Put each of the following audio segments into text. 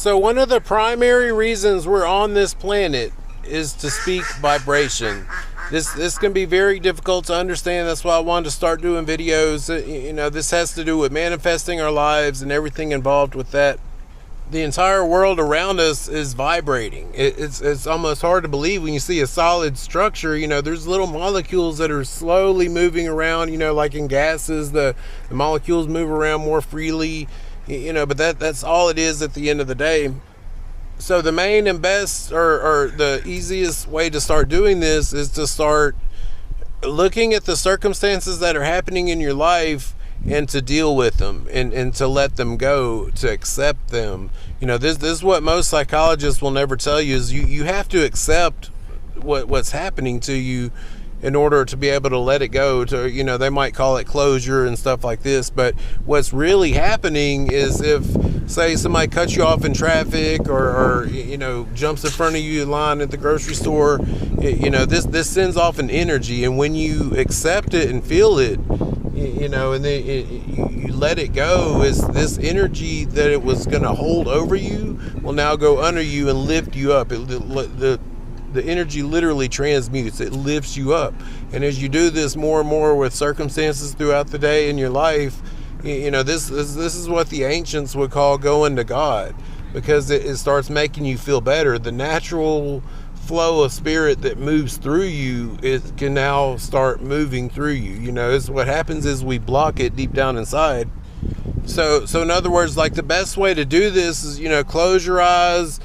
So one of the primary reasons we're on this planet is to speak vibration. This can be very difficult to understand. That's why I wanted to start doing videos. This has to do with manifesting our lives and everything involved with that. The entire world around us is vibrating. It's almost hard to believe when you see a solid structure. There's little molecules that are slowly moving around. Like in gases, the molecules move around more freely. But that's all it is at the end of the day. So the main and best or the easiest way to start doing this is to start looking at the circumstances that are happening in your life and to deal with them and to let them go, to accept them. This is what most psychologists will never tell you is you have to accept what's happening to you in order to be able to let it go. They might call it closure and stuff like this, but what's really happening is if, say, somebody cuts you off in traffic or jumps in front of you in line at the grocery store, this sends off an energy, and when you accept it and feel it, and then you let it go, is this energy that it was going to hold over you will now go under you and lift you up. The energy literally transmutes. It lifts you up. And as you do this more and more with circumstances throughout the day in your life, this is what the ancients would call going to God, because it starts making you feel better. The natural flow of spirit that moves through you, it can now start moving through you. It's what happens is we block it deep down inside. So in other words, like the best way to do this is, close your eyes,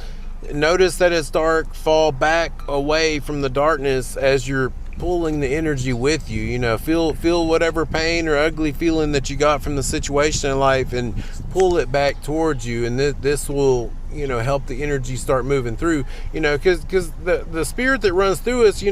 notice that it's dark, fall back away from the darkness as you're pulling the energy with you. Feel whatever pain or ugly feeling that you got from the situation in life and pull it back towards you, and this will help the energy start moving through. Because the spirit that runs through us,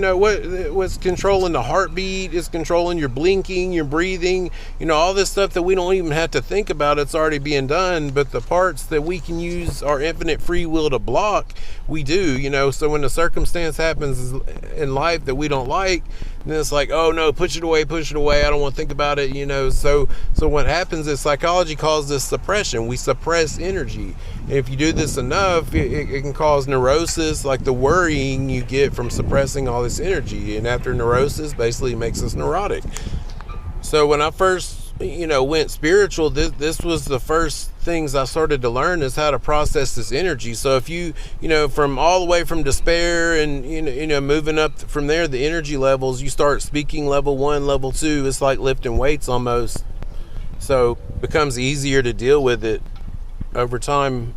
what's controlling the heartbeat is controlling your blinking, your breathing, all this stuff that we don't even have to think about. It's already being done. But the parts that we can use our infinite free will to block, we do. So when the circumstance happens in life that we don't like, then it's like, oh no, push it away, I don't want to think about it. So what happens is psychology calls this suppression. We suppress energy, and if you do this enough, it can cause neurosis, like the worrying you get from suppressing all this energy. And after neurosis, basically makes us neurotic. So when I first went spiritual, this was the first things I started to learn, is how to process this energy. So if you from all the way from despair and moving up from there, the energy levels, you start speaking level 1, level 2, it's like lifting weights almost. So it becomes easier to deal with it over time.